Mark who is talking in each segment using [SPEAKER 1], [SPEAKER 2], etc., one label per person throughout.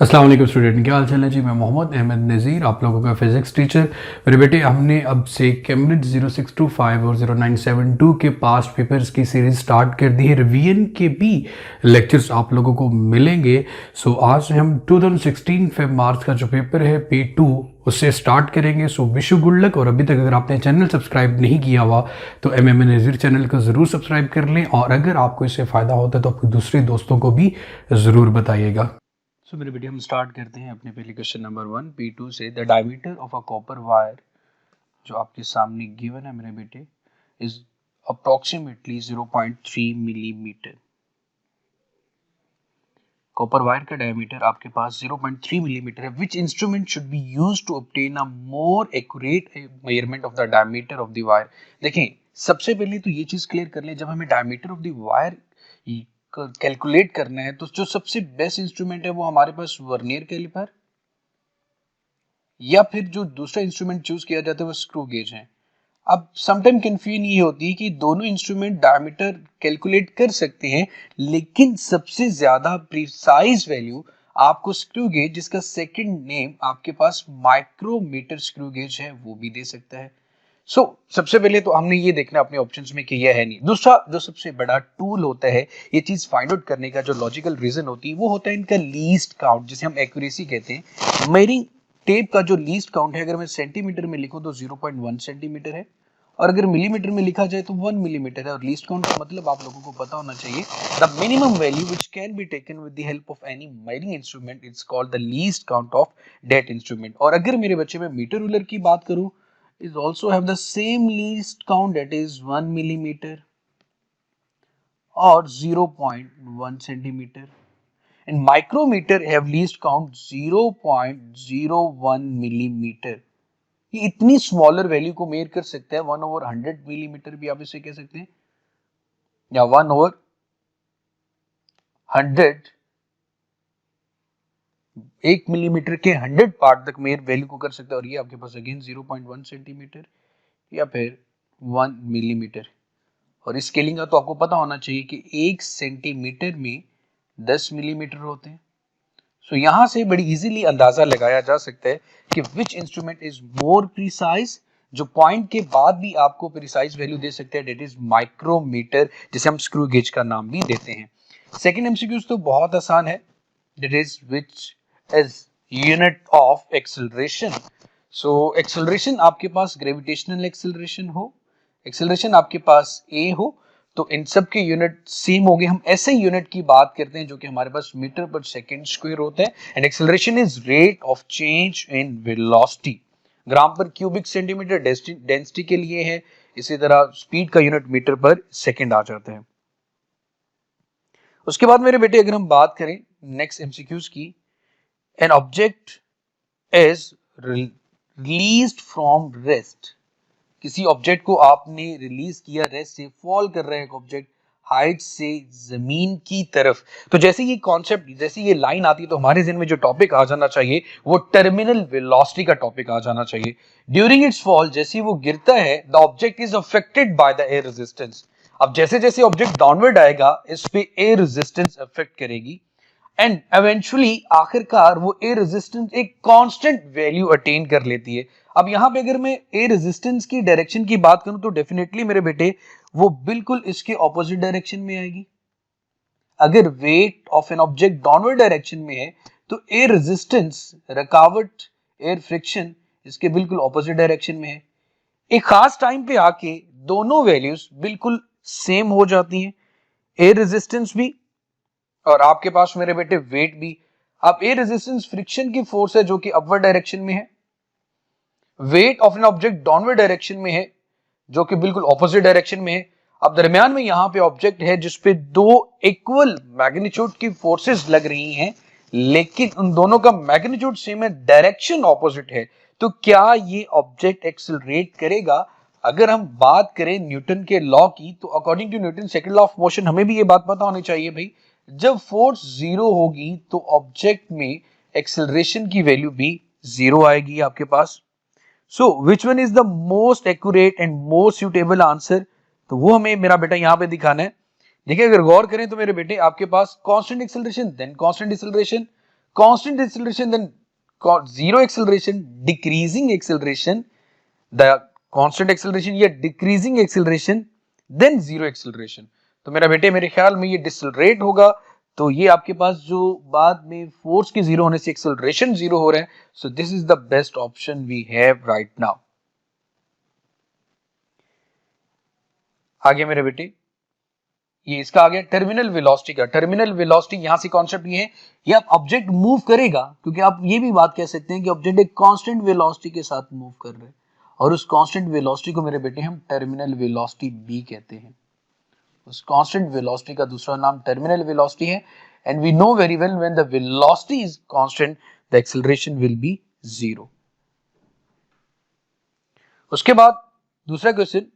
[SPEAKER 1] अस्सलाम वालेकुम स्टूडेंट, क्या हाल चाल है जी। मैं मोहम्मद अहमद नज़ीर, आप लोगों का फिज़िक्स टीचर। मेरे बेटे, हमने अब से कैम्ब्रिज 0625 और 0972 के पास्ट पेपर्स की सीरीज़ स्टार्ट कर दी है। रिवीजन के भी लेक्चर्स आप लोगों को मिलेंगे। सो आज हम 2016 फेब मार्च का जो पेपर है P2 उससे स्टार्ट करेंगे। So wish you good luck. और अभी तक अगर आपने चैनल सब्सक्राइब नहीं किया हुआ तो MMA नज़ीर चैनल को ज़रूर सब्सक्राइब कर लें, और अगर आपको इससे फ़ायदा होता है तो अपने दूसरे दोस्तों को भी ज़रूर बताइएगा। सो मेरे बेटे, हम स्टार्ट करते हैं अपने पहले क्वेश्चन नंबर 1 P2 से। The diameter of a copper wire, जो आपके सामने गिवन है मेरे बेटे, is approximately 0.3 millimetre. Copper wire का डायमीटर आपके पास 0.3 मिलीमीटर है। Which instrument should be used to obtain a more accurate measurement of the diameter of the wire. देखें, सबसे पहले तो ये चीज क्लियर कर लें, जब हमें diameter of the wire calculate करना है तो जो सबसे बेस्ट इंस्ट्रूमेंट है वो हमारे पास वर्नियर कैलिपर, या फिर जो दूसरा इंस्ट्रूमेंट चूज किया जाता है वो स्क्रू गेज है। अब समटाइम कंफ्यूजन ये होती है कि दोनों इंस्ट्रूमेंट डायमीटर कैलकुलेट कर सकते हैं, लेकिन सबसे ज्यादा प्रिसाइज वैल्यू आपको स्क्रू गेज, जिसका सेकंड नेम आपके पास माइक्रोमीटर स्क्रू गेज है, वो भी दे सकता है। सबसे पहले तो हमने ये देखना अपने ऑप्शंस में कि यह है नहीं। दूसरा जो सबसे बड़ा टूल होता है ये चीज फाइंड आउट करने का, जो लॉजिकल रीजन होती है, वो होता है इनका लीस्ट काउंट, जिसे हम एक्यूरेसी कहते हैं। मेजरिंग टेप का जो लीस्ट काउंट है, अगर मैं सेंटीमीटर में लिखूं तो 0.1 सेंटीमीटर है, और अगर मिलीमीटर में लिखा जाए तो 1 मिलीमीटर है। और लीस्ट काउंट का मतलब आप लोगों को पता होना चाहिए, the minimum value which can be taken with the help of any measuring instrument it's called the least count of that instrument. और अगर मेरे बच्चे में मीटर रूलर की बात करूं, is also have the same least count, that is 1 millimeter or 0.1 centimeter, and micrometer have least count 0.01 millimeter। ये इतनी स्मॉलर वैल्यू को मेयर कर सकता है। 1/100 मिलीमीटर भी आप इसे कह सकते हैं, या 1/100, 1 मिलीमीटर के 100 पार्ट तक मेयर वैल्यू को कर सकता है। और ये आपके पास अगेन 0.1 सेंटीमीटर या फिर 1 मिलीमीटर। और इस स्केलिंग का तो आपको पता होना चाहिए कि 1 सेंटीमीटर में 10 मिलीमीटर होते हैं। यहां से बड़ी इजीली अंदाजा लगाया जा सकता है कि which instrument is more precise. जो पॉइंट के बाद भी आपको प्रिसाइज वैल्यू दे सकते हैं, डेट इज माइक्रोमीटर, जिसे हम स्क्रू गेज का नाम भी देते हैं। सेकेंड एमसीक्यूज तो बहुत आसान है, that is which is unit of acceleration. Acceleration आपके पास ग्रेविटेशनल एक्सेलरेशन हो, एक्सेलरेशन आपके पास ए हो, तो इन सब के यूनिट सेम हो गए। हम ऐसे यूनिट की बात करते हैं जो कि हमारे पास मीटर पर सेकंड स्क्वायर होता है। And acceleration is rate of change in velocity. Gram पर क्यूबिक सेंटीमीटर डेंसिटी के लिए है, इसी तरह स्पीड का यूनिट मीटर पर सेकंड आ जाता है। उसके बाद मेरे बेटे, अगर हम बात करें नेक्स्ट एमसीक्यूज की, an object is released from rest. किसी ऑब्जेक्ट को आपने रिलीज किया, रेस्ट से फॉल कर रहा है एक ऑब्जेक्ट हाइट से जमीन की तरफ। तो जैसे ये कॉन्सेप्ट, जैसे ये लाइन आती है, तो हमारे जहन में जो टॉपिक आ जाना चाहिए वो टर्मिनल वेलोसिटी का टॉपिक आ जाना चाहिए। ड्यूरिंग इट्स फॉल, जैसे वो गिरता है, the object is affected by the air resistance. अब जैसे जैसे ऑब्जेक्ट डाउनवर्ड आएगा, इस पे एयर रेजिस्टेंस अफेक्ट करेगी, एंड एवेंचुअली आखिरकार वो एयर रेजिस्टेंस एक कांस्टेंट वैल्यू अटेन कर लेती है। अब यहां पे अगर मैं एयर रेजिस्टेंस की डायरेक्शन की बात करूं तो डेफिनेटली मेरे बेटे वो बिल्कुल इसके ऑपोजिट डायरेक्शन में आएगी। अगर weight of an object downward direction में है तो एयर रेजिस्टेंस, रुकावट, एयर फ्रिक्शन इसके बिल्कुल ऑपोजिट डायरेक्शन में है। एक खास टाइम पे आके दोनों वैल्यूज बिल्कुल सेम हो जाती हैं, एयर रेजिस्टेंस भी और आपके पास मेरे बेटे वेट भी। अब एयर रेजिस्टेंस फ्रिक्शन की फोर्स है जो कि अपवर्ड डायरेक्शन में है, weight of an object downward direction में है जो कि बिल्कुल ऑपोजिट डायरेक्शन में है। अब दरमियान में यहां पे ऑब्जेक्ट है जिसपे दो इक्वल मैग्नीट्यूड की फोर्सेस लग रही हैं, लेकिन उन दोनों का मैग्नीट्यूड सेम है, डायरेक्शन ऑपोजिट है। तो क्या ये ऑब्जेक्ट एक्सेलरेट करेगा? अगर हम बात करें न्यूटन के लॉ की, तो according to Newton second law of motion हमें भी ये बात पता होनी चाहिए भाई, जब फोर्स जीरो होगी तो ऑब्जेक्ट में एक्सेलरेशन की वैल्यू भी जीरो आएगी आपके पास। Which one is the most accurate and most suitable answer? तो वो हमें मेरा बेटा यहां पे दिखाना है। देखिए, अगर गौर करें तो मेरे बेटे आपके पास constant acceleration then constant deceleration, constant acceleration, then zero acceleration, decreasing acceleration, the constant acceleration या decreasing acceleration, then zero acceleration. तो मेरा बेटे मेरे ख्याल में ये डिसलरेट होगा, तो ये आपके पास जो बाद में फोर्स के जीरो होने से एक्सेलरेशन जीरो हो रहा है, so this is the best option we have right now. आगे मेरे बेटे ये इसका आ गया टर्मिनल वेलोसिटी का. टर्मिनल वेलोसिटी यहां से कॉन्सेप्ट ये है, ये आप ऑब्जेक्ट मूव करेगा, क्योंकि आप ये भी बात कह सकते हैं कि ऑब्जेक्ट एक कांस्टेंट वेलोसिटी के साथ मूव कर रहे हैं, और उस कांस्टेंट वेलोसिटी को मेरे बेटे हम टर्मिनल वेलोसिटी बी कहते हैं. उस कांस्टेंट वेलोसिटी का दूसरा नाम टर्मिनल वेलोसिटी है. And we know very well when the velocity is constant the acceleration will be zero. उसके बाद दूसरा question,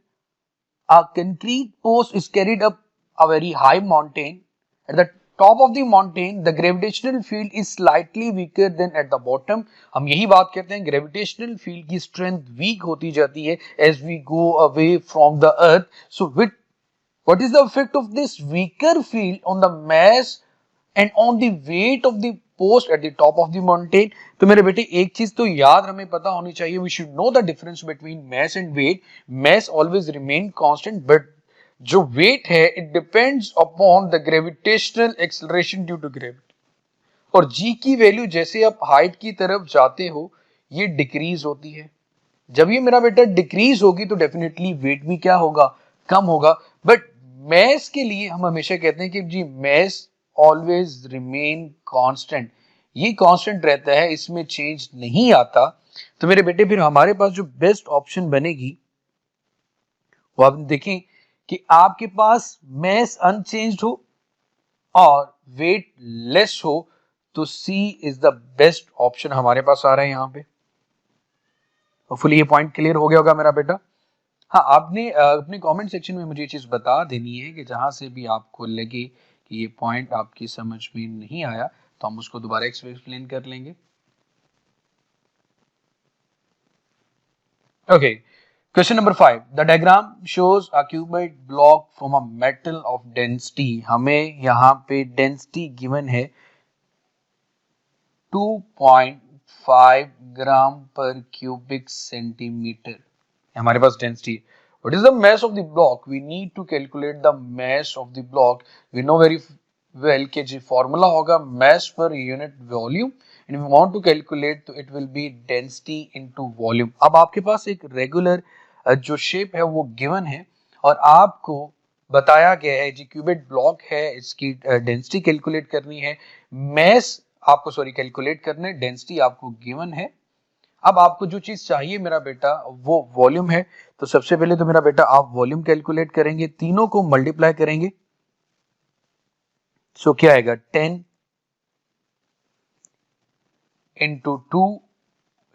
[SPEAKER 1] a concrete post is carried up a very high mountain. At the top of the mountain, the gravitational field is slightly weaker than at the bottom. हम यही बात करते हैं, gravitational field की strength weak होती जाती है as we go away from the earth. So what is the effect of this weaker field on the mass and on the weight of the post at the top of the mountain? तो मेरे बेटे एक चीज तो याद हमें पता होनी चाहिए, we should know the difference between mass and weight. Mass always remain constant, but जो weight है it depends upon the gravitational acceleration due to gravity. और g की वैल्यू जैसे आप हाइट की तरफ जाते हो ये डिक्रीज होती है. जब ये मेरा बेटा डिक्रीज होगी तो डेफिनेटली वेट भी क्या होगा, कम होगा. बट मैस के लिए हम हमेशा कहते हैं कि जी मैस ऑलवेज रिमेन कांस्टेंट, ये कांस्टेंट रहता है, इसमें चेंज नहीं आता. तो मेरे बेटे फिर हमारे पास जो बेस्ट ऑप्शन बनेगी वो आप देखें कि आपके पास मैस अनचेंज्ड हो और वेट लेस हो, तो सी इज द बेस्ट ऑप्शन हमारे पास आ रहा है यहाँ पे. होपफुली ये पॉइंट क्लियर हो गया होगा मेरा बेटा. हाँ, आपने अपने कमेंट सेक्शन में मुझे ये चीज बता देनी है कि जहां से भी आपको लगे कि ये पॉइंट आपकी समझ में नहीं आया तो हम उसको दोबारा एक्सप्लेन कर लेंगे. Okay, question number 5. The diagram shows a cuboid block from a metal of density. हमें यहाँ पे डेंसिटी गिवन है 2.5 ग्राम पर क्यूबिक सेंटीमीटर. हमारे पास density. What is the mass of the block? We need to calculate the mass of the block. We know very well कि जी formula होगा mass per unit volume, and if we want to calculate तो it will be density into volume. अब आपके पास एक regular जो shape है वो given है और आपको बताया गया है जी क्यूबिक ब्लॉक है, इसकी डेंसिटी कैलकुलेट करनी है, mass आपको कैलकुलेट करना है, डेंसिटी आपको गिवन है. अब आपको जो चीज चाहिए मेरा बेटा वो वॉल्यूम है. तो सबसे पहले तो मेरा बेटा आप वॉल्यूम कैलकुलेट करेंगे, तीनों को मल्टीप्लाई करेंगे. सो क्या आएगा 10 इंटू 2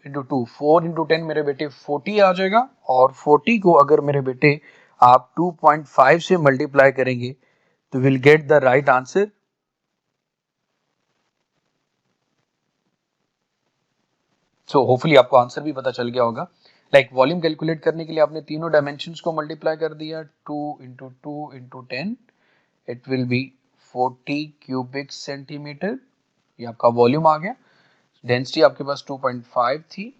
[SPEAKER 1] इंटू 2, 4 इंटू 10 मेरे बेटे 40 आ जाएगा. और 40 को अगर मेरे बेटे आप 2.5 से मल्टीप्लाई करेंगे तो will get the right answer. So hopefully आपको आंसर भी पता चल गया होगा. लाइक वॉल्यूम कैलकुलेट करने के लिए आपने तीनों डायमेंशंस को मल्टीप्लाई कर दिया, 2 into 2 into 10, it will be 40 cubic centimetre. ये आपका वॉल्यूम आ गया. डेंसिटी आपके पास 2.5 थी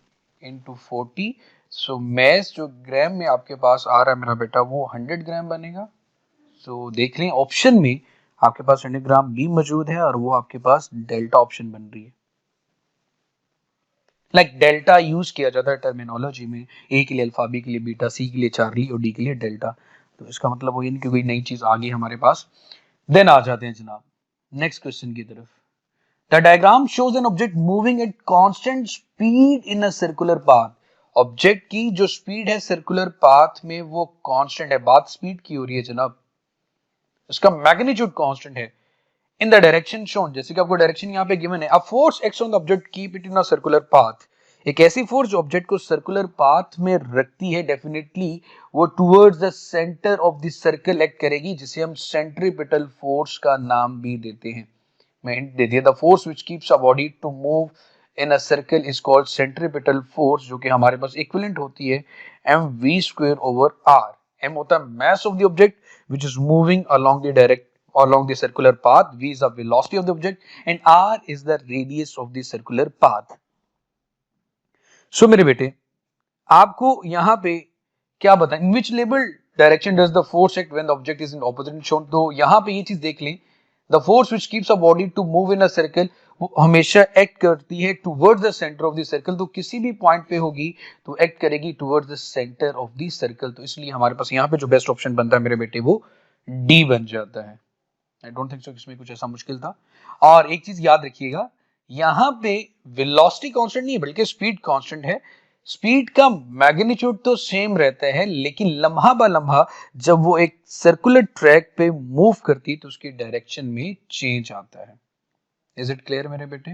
[SPEAKER 1] इंटू 40. सो मैस जो ग्राम में आपके पास आ रहा है मेरा बेटा वो 100 ग्राम बनेगा. सो देख लें ऑप्शन में आपके पास 100 ग्राम भी मौजूद है और वो आपके पास डेल्टा ऑप्शन बन रही है. लाइक डेल्टा यूज किया जाता है टर्मिनोलॉजी में, ए के लिए अल्फा, बी के लिए बीटा, सी के लिए चार्ली और डी के लिए डेल्टा. तो इसका मतलब वो ये नहीं कि कोई नई चीज आ गई हमारे पास. देन आ जाते हैं जनाब नेक्स्ट क्वेश्चन की तरफ. The diagram shows an object moving at constant speed in a circular path. Object की जो स्पीड है सर्कुलर पाथ में वो कांस्टेंट है. बात स्पीड की हो रही है जनाब, इसका मैग्नीट्यूड कांस्टेंट है. इन द डायरेक्शन शोन, जैसे कि आपको डायरेक्शन यहाँ पे गिवन है, a force acts on the object keep it in a circular path. एक ऐसी फोर्स जो ऑब्जेक्ट को सर्कुलर पाथ में रखती है, डेफिनेटली वो towards the centre of the circle act करेगी, जिसे हम सेंट्रीपिटल फोर्स का नाम भी देते हैं. मैं हिंट दे दिया, the force which keeps a body to move in a circle is called centripetal force, जो कि हमारे पास इक्विवेलेंट होती है mv² ओवर r. m होता है mass of the object which is moving along the direct along the circular path. V is the velocity of the object and r is the radius of the circular path. So मेरे बेटे आपको यहाँ पे क्या बताएं, in which label direction does the force act when the object is in opposite shown. तो यहाँ पे ये चीज देख लें, the force which keeps a body to move in a circle वो हमेशा एक्ट करती है towards the centre of the circle. तो किसी भी पॉइंट पे होगी तो एक्ट करेगी towards the centre of the circle. तो इसलिए हमारे पास यहाँ पे जो बेस्ट ऑप्शन बनता है मेरे बेटे वो डी बन जाता है. आई डोंट थिंक सो इसमें कुछ ऐसा मुश्किल था. और एक चीज याद रखिएगा, यहाँ पे वेलोसिटी कांस्टेंट नहीं है बल्कि स्पीड कांस्टेंट है. स्पीड का मैग्नीट्यूड तो सेम रहता है लेकिन लम्हा बा लम्हा जब वो एक सर्कुलर ट्रैक पे मूव करती तो उसकी डायरेक्शन में चेंज आता है. इज इट क्लियर मेरे बेटे?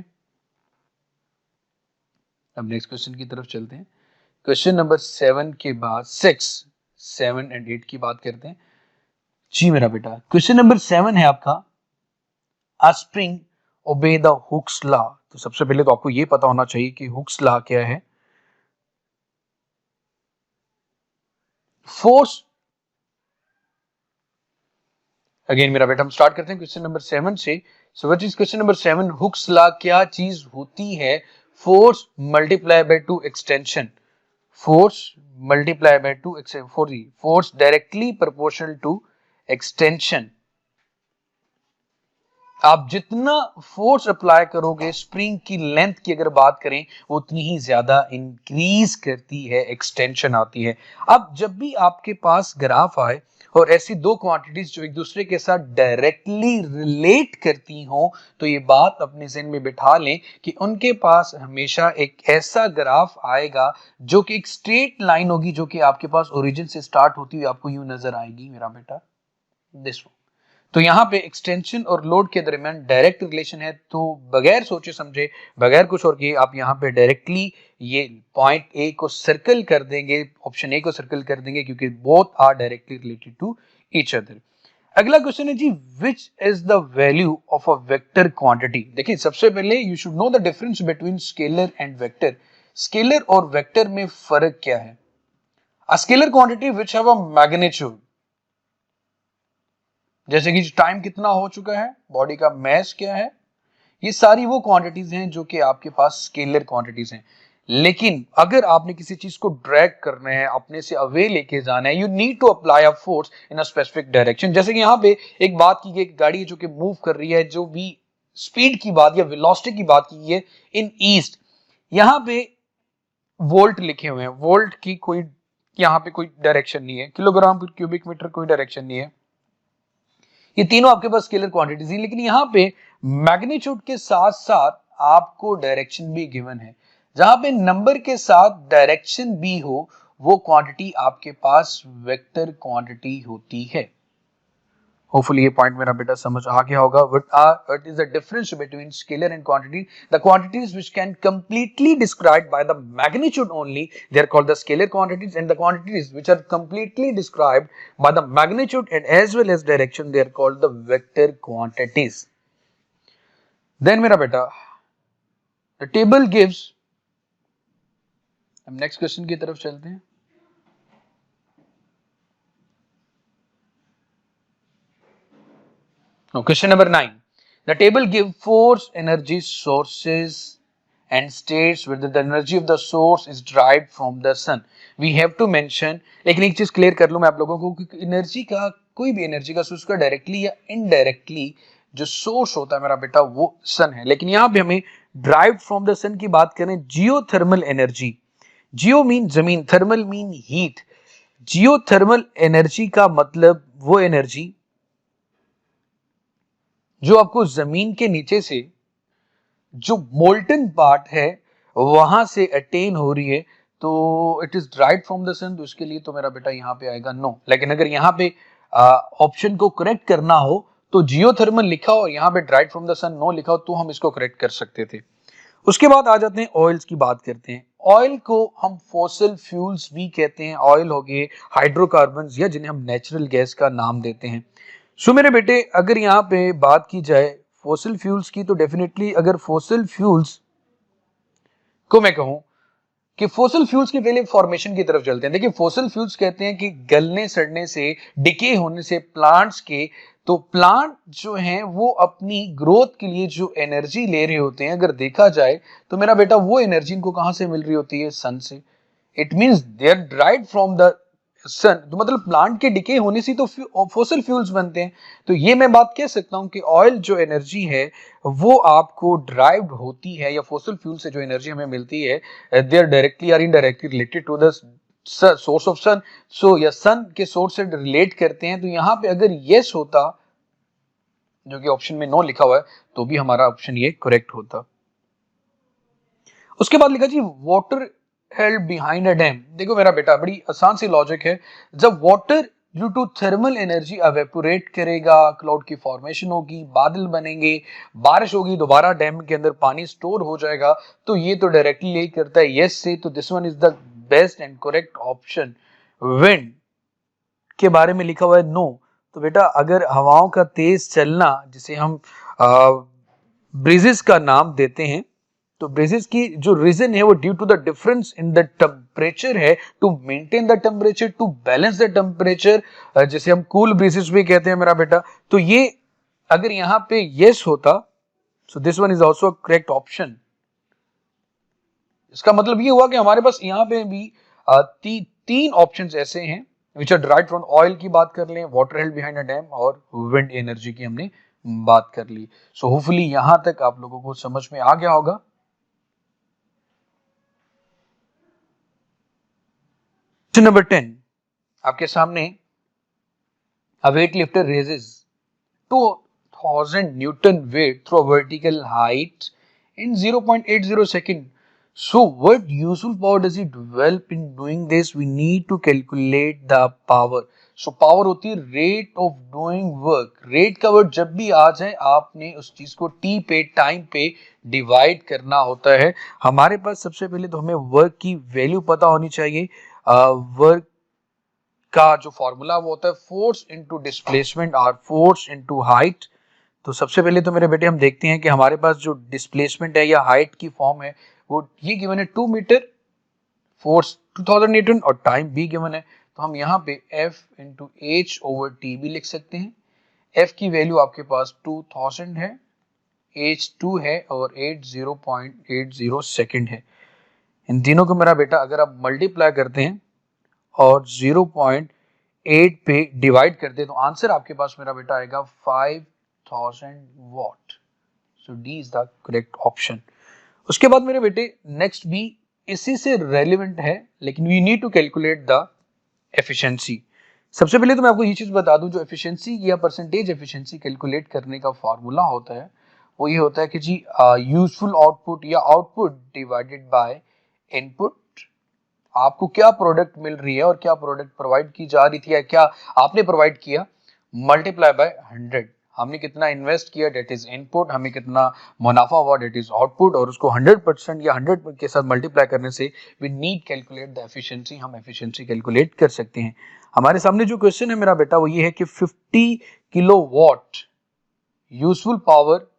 [SPEAKER 1] अब नेक्स्ट क्वेश्चन की तरफ चलते हैं. क्वेश्चन नंबर 7 के बाद 6, 7 एंड 8 की बात करते हैं. जी मेरा बेटा, क्वेश्चन नंबर 7 है आपका, अ spring obey the Hooke's law. तो सबसे पहले तो आपको ये पता होना चाहिए कि हुक्स लॉ क्या है. फोर्स, अगेन मेरा बेटा हम स्टार्ट करते हैं क्वेश्चन नंबर 7 से. So what is question number 7? Hooke's law क्या चीज होती है? Force multiply by 2 extension. Force multiply by 2 force directly proportional to extension. आप जितना फोर्स अप्लाई करोगे स्प्रिंग की लेंथ की अगर बात करें उतनी ही ज्यादा इंक्रीज करती है, एक्सटेंशन आती है. अब जब भी आपके पास ग्राफ आए और ऐसी दो क्वांटिटीज जो एक दूसरे के साथ डायरेक्टली रिलेट करती हो तो ये बात अपने ज़हन में बिठा लें कि उनके पास हमेशा एक ऐसा ग्राफ आएगा जो कि एक स्ट्रेट लाइन होगी जो कि आपके पास ओरिजिन से स्टार्ट होती हुई आपको यूं नजर आएगी मेरा बेटा, दिस वन. तो यहाँ पे एक्सटेंशन और लोड के दरमियान डायरेक्ट रिलेशन है. तो बगैर सोचे समझे, बगैर कुछ और किए आप यहाँ पे डायरेक्टली ये पॉइंट ए को सर्कल कर देंगे, ऑप्शन ए को सर्कल कर देंगे क्योंकि both are directly related to each other. अगला क्वेश्चन है जी, which is the value of a vector quantity. देखिए सबसे पहले you should know the difference between scalar and vector. Scalar और वेक्टर में फर्क क्या है? A scalar quantity which have a magnitude, जैसे कि टाइम कितना हो चुका है, बॉडी का मैस क्या है, ये सारी वो क्वांटिटीज हैं जो कि आपके पास स्केलर क्वांटिटीज हैं. लेकिन अगर आपने किसी चीज को ड्रैग करना है, अपने से अवे लेके जाना है, you need to apply a force in a specific direction. जैसे कि यहाँ पे एक बात की गई, गाड़ी जो कि मूव कर रही है, जो भी स्पीड की बात या वेलोसिटी की बात की है इन ईस्ट, यहाँ पे वोल्ट लिखे हुए हैं. वोल्ट की कोई यहाँ पे कोई डायरेक्शन नहीं है, किलोग्राम क्यूबिक मीटर कोई डायरेक्शन नहीं है. ये तीनों आपके पास स्केलर क्वांटिटीज हैं. लेकिन यहाँ पे मैग्नीट्यूड के साथ साथ आपको डायरेक्शन भी गिवन है. जहां पे नंबर के साथ डायरेक्शन भी हो वो क्वांटिटी आपके पास वेक्टर क्वांटिटी होती है. होपफुली ये पॉइंट मेरा बेटा समझ आ गया होगा. what is the difference between scalar and quantity? The quantities which can completely described by the magnitude only, they are called the scalar quantities, and the quantities which are completely described by the magnitude and as well as direction, they are called the vector quantities. Then मेरा बेटा the table gives, हम next question की तरफ चलते हैं. Now, question number 9. The table gives force, energy, sources and states whether the energy of the source is derived from the sun. We have to mention, लेकिन एक चीज clear कर लूं मैं आप लोगों को कि एनर्जी का, कोई भी एनर्जी का सोर्स का डायरेक्टली या इनडायरेक्टली जो सोर्स होता है मेरा बेटा वो सन है. लेकिन यहाँ पे हमें ड्राइव फ्रॉम द सन की बात करें, जियोथर्मल एनर्जी. जियो मीन जमीन, thermal mean heat. Geothermal energy का मतलब वो एनर्जी जो आपको जमीन के नीचे से जो मोल्टन पार्ट है वहां से अटेन हो रही है, तो it is derive from the sun. तो इसके लिए तो मेरा बेटा यहाँ पे आएगा नो. लेकिन अगर यहाँ पे ऑप्शन को करेक्ट करना हो तो जियोथर्मल लिखा हो, यहाँ पे derive from the sun no लिखा हो, तो हम इसको करेक्ट कर सकते थे. उसके बाद आ जाते हैं ऑयल्स की बात करते हैं. ऑयल को हम फॉसिल फ्यूल्स भी कहते हैं. ऑयल हो गए हाइड्रोकार्बन्स या जिन्हें हम नेचुरल गैस का नाम देते हैं. सो मेरे बेटे अगर यहाँ पे बात की जाए फॉसिल फ्यूल्स की तो डेफिनेटली अगर फॉसिल फ्यूल्स को मैं कहूं कि फोसिल फ्यूल्स की पहले फॉर्मेशन की तरफ चलते हैं। देखिए फोसिल फ्यूल्स कहते हैं कि गलने सड़ने से, डिके होने से प्लांट्स के, तो प्लांट जो हैं वो अपनी ग्रोथ के लिए जो एनर्जी ले रहे होते हैं, अगर देखा जाए तो मेरा बेटा वो एनर्जी इनको कहां से मिल रही होती है? सन से। It means they are derived from the sun, तो मतलब प्लांट के डिके होने से तो फोसिल फ्यूल्स बनते हैं। तो ये मैं बात कह सकता हूं कि ऑयल जो एनर्जी है वो आपको ड्राइव्ड होती है, या फोसिल फ्यूल से जो एनर्जी हमें मिलती है, दे आर डायरेक्टली और indirectly related to the source of sun. So या सन के सोर्स से रिलेट करते हैं। तो यहां पे अगर यस होता, जो कि ऑप्शन में नो लिखा हुआ है, तो भी हमारा ऑप्शन ये करेक्ट होता। उसके बाद लिखा जी water held behind a dam. देखो मेरा बेटा बड़ी आसान सी लॉजिक है। जब water due to thermal energy evaporate करेगा, क्लाउड की फॉर्मेशन होगी, बादल बनेंगे, बारिश होगी, दोबारा डैम के अंदर पानी स्टोर हो जाएगा, तो ये तो डायरेक्टली यही करता है यस से। तो this one is the best and correct option. Wind के बारे में लिखा हुआ है नो। तो बेटा अगर हवाओं का तेज चलना, जिसे हम ब्रीजेस का नाम देते हैं, तो ब्रीजेस की जो रीजन है वो due to the difference in the temperature है, to maintain the temperature, to balance the temperature, जिसे हम कूल ब्रीजेस भी कहते हैं मेरा बेटा। तो ये अगर यहां पे यस होता, so this one is also correct option. इसका मतलब ये हुआ कि हमारे पास यहाँ पे भी तीन ऑप्शंस ऐसे हैं which are derived from oil की बात कर लें, water held behind a dam, और विंड एनर्जी की हमने बात कर ली। सो होपफुली यहां तक आप लोगों को समझ में आ गया होगा। क्वेश्चन नंबर 10 आपके सामने, a weightlifter raises 2000 Newton weight through a vertical height in 0.80 second. So what useful power does he develop in doing this? We need to calculate the power. So power होती है rate of doing work. rate का word जब भी आ जाए आपने उस चीज को t पे, टाइम पे डिवाइड करना होता है। हमारे पास सबसे पहले तो हमें वर्क की वैल्यू पता होनी चाहिए। वर्क का जो फॉर्मूला वो होता है फोर्स इनटू डिस्प्लेसमेंट और फोर्स इनटू हाइट। तो सबसे पहले तो मेरे बेटे हम देखते हैं कि हमारे पास जो डिस्प्लेसमेंट है या हाइट की फॉर्म है वो ये गिवन है 2 मीटर, फोर्स 2000 न्यूटन और टाइम भी गिवन है। तो हम यहाँ पे F into H over T भी लिख सकते हैं। F की वैल्यू आपके पास 2000 है, H 2 है और 0.80 सेकेंड है। इन तीनों को मेरा बेटा अगर आप मल्टीप्लाई करते हैं और 0.8 पे डिवाइड करते हैं तो आंसर आपके पास मेरा बेटा आएगा 5000 what. So D is the correct option. उसके बाद मेरे बेटे नेक्स्ट भी इसी से रेलिवेंट है, लेकिन we need to calculate the efficiency. सबसे पहले तो मैं आपको ये चीज बता दूं, जो एफिशिएंसी या परसेंटेज एफिशिएंसी कैलकुलेट करने का फॉर्मूला होता है वो ये होता है कि जी यूजफुल आउटपुट या आउटपुट डिवाइडेड बाय इनपुट। आपको क्या प्रोडक्ट मिल रही है और क्या प्रोडक्ट प्रोवाइड की जा रही थी या क्या आपने प्रोवाइड किया, मल्टीप्लाई बाय 100। हमने कितना इन्वेस्ट किया, डेट इज इनपुट, हमें कितना मुनाफा हुआ, डेट इज आउटपुट, और उसको 100% या 100 के साथ मल्टीप्लाई करने से we need calculate the efficiency. हम एफिशिएंसी कैलकुलेट कर सकते हैं। हमारे सामने जो क्वेश्चन है मेरा बेटा वो ये है कि 50 kilowatt useful power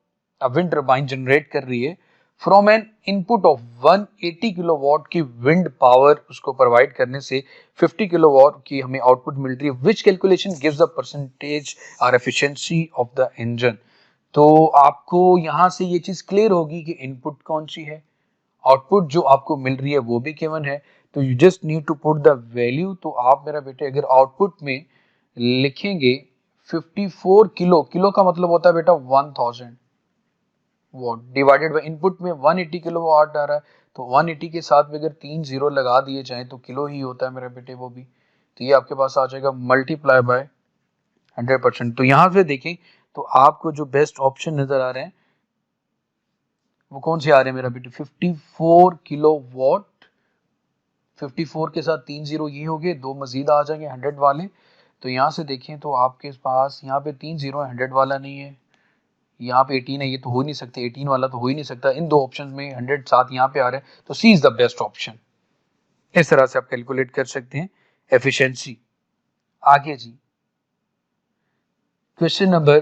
[SPEAKER 1] a wind turbine generate कर रही है from N input of 180 kilowatt की विंड पावर, उसको प्रोवाइड करने से 50 किलोवाट की हमें आउटपुट मिल रही है। विच कैलकुलेशन गिव्स द परसेंटेज और एफिशिएंसी ऑफ द इंजन। तो आपको यहां से ये चीज क्लियर होगी कि इनपुट कौन सी है, आउटपुट जो आपको मिल रही है वो भी गिवन है। तो you just need to put the value. तो आप मेरा बेटे अगर आउटपुट में लिखेंगे 54 किलो, किलो का मतलब होता है बेटा 1000 वॉट, डिवाइडेड बाय इनपुट में 180 किलो वाट आ रहा है, तो 180 के साथ में अगर 3 जीरो लगा दिए जाएं तो किलो ही होता है मेरे बेटे वो भी। तो ये आपके पास आ जाएगा मल्टीप्लाई बाय 100%। तो यहां से देखें तो आपको जो बेस्ट ऑप्शन नजर आ रहे हैं वो कौन से आ रहे हैं मेरा बेटे, 54 किलो वॉट। 54 के साथ 3 जीरो ये हो गए, दो मजीद आ जाएंगे 100 वाले। तो यहाँ से देखें तो आपके पास यहाँ पे 3 जीरो 100 वाला नहीं है, यहाँ पे 18 है, ये तो हो ही नहीं सकते, 18 वाला तो हो ही नहीं सकता। इन दो ऑप्शन में 100 साथ यहाँ पे आ रहा है, तो सी इज द बेस्ट ऑप्शन। इस तरह से आप कैलकुलेट कर सकते हैं एफिशिएंसी। आगे जी क्वेश्चन नंबर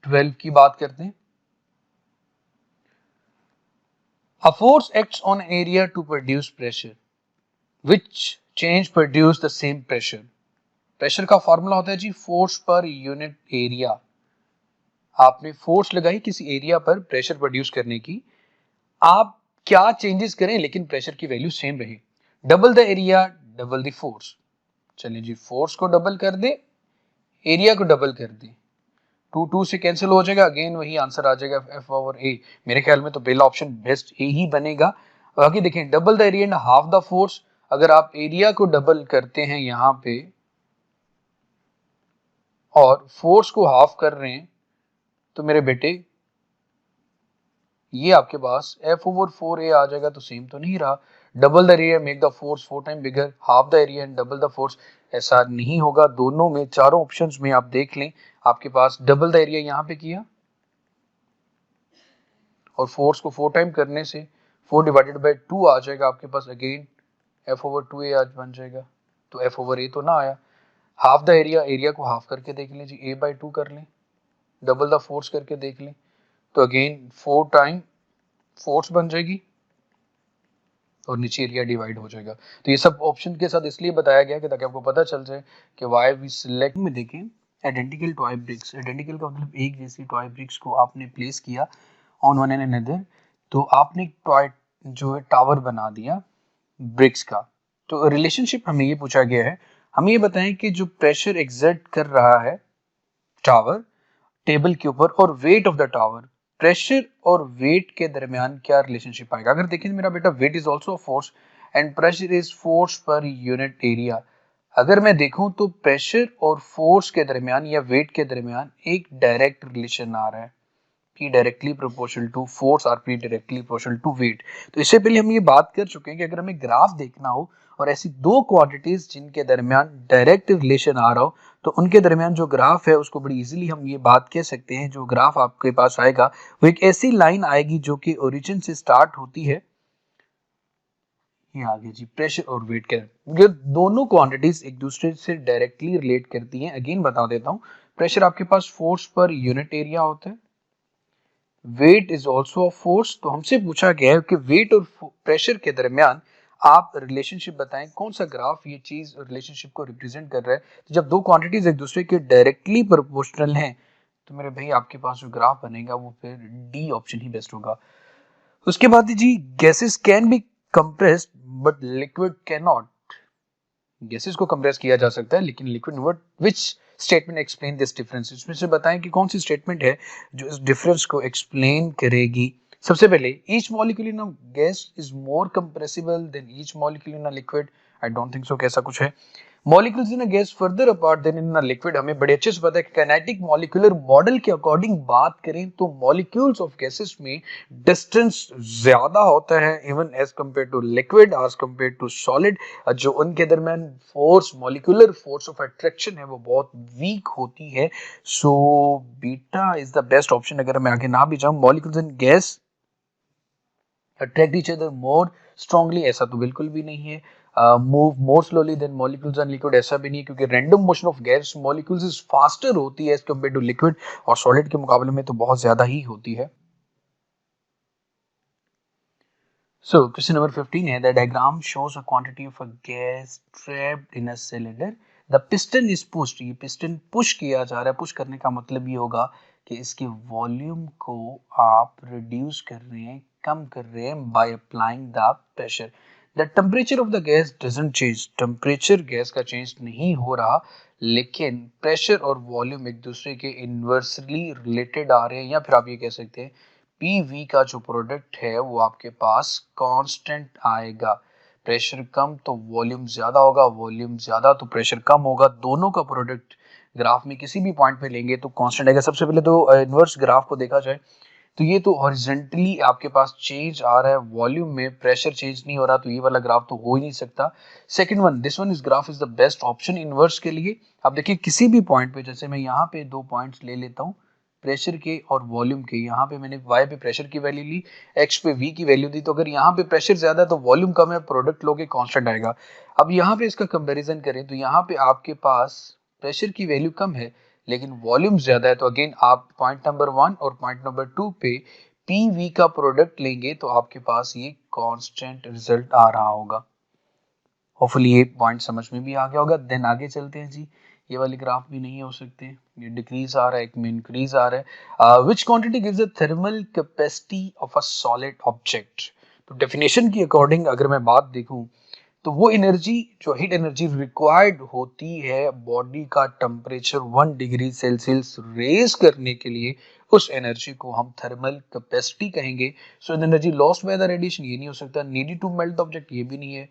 [SPEAKER 1] 12 की बात करते हैं। A force acts on an area to produce pressure. Which change produce the same pressure. Pressure का फॉर्मूला होता है जी फोर्स पर यूनिट एरिया। आपने फोर्स लगाई किसी एरिया पर प्रेशर प्रोड्यूस करने की, आप क्या चेंजेस करें लेकिन प्रेशर की वैल्यू सेम रहे। Double the area double the force. चलिए जी, फोर्स को डबल कर दे, एरिया को डबल कर दे, 2 से कैंसिल हो जाएगा, अगेन वही आंसर आ जाएगा एफ ओवर ए। मेरे ख्याल में तो पहला ऑप्शन बेस्ट ए ही बनेगा। बाकी देखें, double the area and half the force, अगर आप एरिया को डबल करते हैं यहां पे और फोर्स को हाफ कर रहे हैं तो मेरे बेटे ये आपके पास एफ ओवर 4 ए आ जाएगा, तो सेम तो नहीं रहा। Double the area make the force 4 time bigger, half the area and double the force, ऐसा नहीं होगा। दोनों में, चारों ऑप्शंस में आप देख लें, आपके पास डबल द एरिया यहां पे किया और फोर्स को 4 टाइम करने से 4 डिवाइडेड बाई 2 आ जाएगा आपके पास, अगेन एफ ओवर 2 ए आज बन जाएगा, तो एफ ओवर ए तो ना आया। हाफ द एरिया, एरिया को हाफ करके देख लें जी, ए बाई 2 कर लें, डबल द फोर्स करके देख लें तो अगेन 4 टाइम फोर्स बन जाएगी और नीचे एरिया डिवाइड हो जाएगा। तो ये सब ऑप्शन के साथ इसलिए बताया गया कि ताकि आपको पता चल जाए कि वाई वी सिलेक्ट। में देखें, आइडेंटिकल टॉय ब्रिक्स, आइडेंटिकल का मतलब एक जैसी टॉय ब्रिक्स को आपने प्लेस किया ऑन वन एंड अनदर, तो आपने टॉय जो है टावर बना दिया ब्रिक्स का। तो रिलेशनशिप हमें ये पूछा गया है, हमें ये बताएं कि जो प्रेशर एग्जर्ट कर रहा है टावर टेबल के ऊपर और weight of the tower, pressure और वेट के दरमियान क्या रिलेशनशिप आएगा। अगर देखें मेरा बेटा, weight is also force and pressure is force per unit area. अगर मैं देखूं तो प्रेशर और फोर्स के दरमियान या वेट के दरमियान एक डायरेक्ट रिलेशन आ रहा है, P directly proportional to force और P directly proportional to weight. तो इससे पहले हम ये बात कर चुके हैं कि अगर हमें ग्राफ देखना हो और ऐसी दो क्वांटिटीज जिनके दरमियान डायरेक्ट रिलेशन आ रहा हो, तो उनके दरमियान जो ग्राफ है उसको बड़ी इजीली हम ये बात कह सकते हैं। जो ग्राफ आपके पास आएगा वो एक ऐसी लाइन आएगी जो कि ओरिजिन से स्टार्ट होती है, ये आगे जी प्रेशर और वेट के, ये दोनों क्वांटिटीज एक दूसरे से डायरेक्टली रिलेट करती हैं। अगेन बता देता हूँ, प्रेशर आपके पास फोर्स पर यूनिट एरिया होता है, weight is also a force. तो हमसे पूछा गया है कि वेट और प्रेशर के दरमियान आप रिलेशनशिप बताएं, कौन सा ग्राफ ये चीज रिलेशनशिप को रिप्रेजेंट कर रहा है। तो जब दो क्वांटिटीज एक दूसरे के डायरेक्टली प्रोपोर्शनल हैं तो मेरे भाई आपके पास जो ग्राफ बनेगा वो फिर डी ऑप्शन ही बेस्ट होगा। उसके बाद जी, gases can be compressed but liquid can not. Gases को कंप्रेस किया जा सकता है लेकिन liquid not. Which statement explain this difference, इसमें से बताएं कि कौन सी स्टेटमेंट है जो इस डिफरेंस को एक्सप्लेन करेगी। सबसे पहले, each molecule in a gas is more compressible than each molecule in a liquid. I don't think so कि ऐसा कुछ है। Molecules in a gas further apart than in a liquid, हमें बड़े अच्छे से पता है कि काइनेटिक मॉलिक्यूलर मॉडल के अकॉर्डिंग बात करें तो मॉलिक्यूल्स ऑफ गैसेस में डिस्टेंस ज्यादा होता है even as compare to liquid, as compare to solid. जो उनके दरमियान force, molecular force of attraction है वो बहुत वीक होती है। So beta is the best option. अगर मैं आगे ना भी जाऊं, molecules in gas attract each other more strongly, ऐसा तो बिल्कुल भी नहीं है। Move more slowly than molecules and liquid, ऐसा भी नहीं है, क्योंकि random motion of gas molecules is faster होती है एज कंपेयर टू लिक्विड, और सॉलिड के मुकाबले में तो बहुत ज्यादा ही होती है। So question number 15 है, the diagram shows a quantity of a gas trapped in a cylinder. The piston is pushed. ये piston push किया जा रहा है। push करने का मतलब ये होगा कि इसके वॉल्यूम को आप रिड्यूस कर रहे हैं, कम कर रहे हैं by applying the pressure. The temperature of the gas doesn't change. Temperature gas का चेंज नहीं हो रहा, लेकिन प्रेशर और वॉल्यूम एक दूसरे के इन्वर्सली रिलेटेड आ रहे हैं, या फिर आप ये कह सकते हैं पीवी का जो प्रोडक्ट है वो आपके पास कांस्टेंट आएगा। प्रेशर कम तो वॉल्यूम ज्यादा होगा, वॉल्यूम ज्यादा तो प्रेशर कम होगा। दोनों का प्रोडक्ट ग्राफ में किसी भी पॉइंट पे लेंगे तो कांस्टेंट आएगा। सबसे पहले तो इन्वर्स ग्राफ को देखा जाए तो ये तो हॉरिजॉन्टली आपके पास चेंज आ रहा है, वॉल्यूम में प्रेशर चेंज नहीं हो रहा, तो ये वाला ग्राफ तो हो ही नहीं सकता। Second one, this one is graph is the best option inverse के लिए। आप देखिए किसी भी पॉइंट पे, जैसे मैं यहाँ पे दो पॉइंट्स ले लेता हूँ प्रेशर के और वॉल्यूम के, यहाँ पे मैंने y पे प्रेशर की वैल्यू ली, x पे v की वैल्यू दी, तो अगर यहाँ पे प्रेशर ज्यादा है तो वॉल्यूम कम है, प्रोडक्ट लोगे कांस्टेंट आएगा। अब यहाँ पे इसका कंपैरिजन करें तो यहाँ पे आपके पास प्रेशर की वैल्यू कम है लेकिन वॉल्यूम ज्यादा है, तो अगेन आप पॉइंट नंबर 1 और पॉइंट नंबर 2 पे पी का प्रोडक्ट लेंगे तो आपके पास ये कांस्टेंट रिजल्ट आ रहा होगा। होपफुली ये पॉइंट समझ में भी आ गया होगा। देन आगे चलते हैं जी। ये वाले ग्राफ भी नहीं हो सकते, ये डिक्रीज आ रहा है, एक में इंक्रीज आ रहा है। विच quantity gives a thermal capacity of a solid object. तो डेफिनेशन की अकॉर्डिंग अगर मैं बात देखूं तो वो एनर्जी जो हीट एनर्जी रिक्वायर्ड होती है बॉडी का टेम्परेचर 1 डिग्री सेल्सियस रेज करने के लिए, उस एनर्जी को हम थर्मल कैपेसिटी कहेंगे। So energy lost by the radiation ये नहीं हो सकता, needed to melt the object ये भी नहीं है,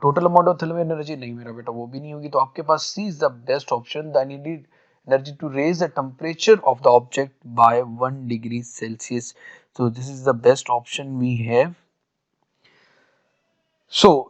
[SPEAKER 1] total amount of thermal energy नहीं मेरा बेटा वो भी नहीं होगी। तो आपके पास C is the best option, the needed energy to raise the temperature of the object by 1 degree Celsius. so this is the best option we have।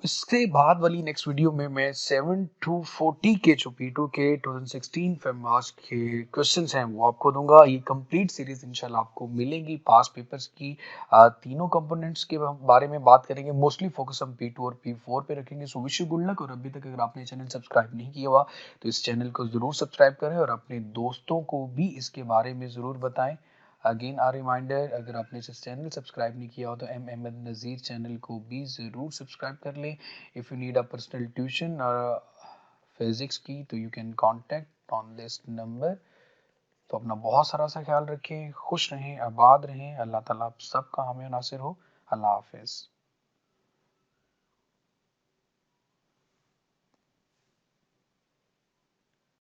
[SPEAKER 1] इसके बाद वाली नेक्स्ट वीडियो में मैं 7 to 40 के जो P2 के 2016 फेब मार्क्स के questions हैं वो आपको दूंगा। ये कंप्लीट सीरीज इंशाल्लाह आपको मिलेंगी पास पेपर्स की। तीनों कंपोनेंट्स के बारे में बात करेंगे, मोस्टली फोकस हम P2 और P4 पे रखेंगे। So wish you good luck. और अभी तक अगर आपने चैनल सब्सक्राइब नहीं किया हुआ तो इस चैनल को जरूर सब्सक्राइब करें और अपने दोस्तों को भी इसके बारे में जरूर बताएं। अगेन आ रिमाइंडर, अगर आपने इस चैनल सब्सक्राइब नहीं किया हो तो एम अहमद नज़ीर चैनल को भी ज़रूर सब्सक्राइब कर लें। If you need a personal tuition physics की तो you can contact on this number. तो अपना बहुत सारा सा ख्याल रखें, खुश रहें, आबाद रहें। अल्लाह ताला आप सबका हामी नासिर हो। अल्लाह हाफिज़।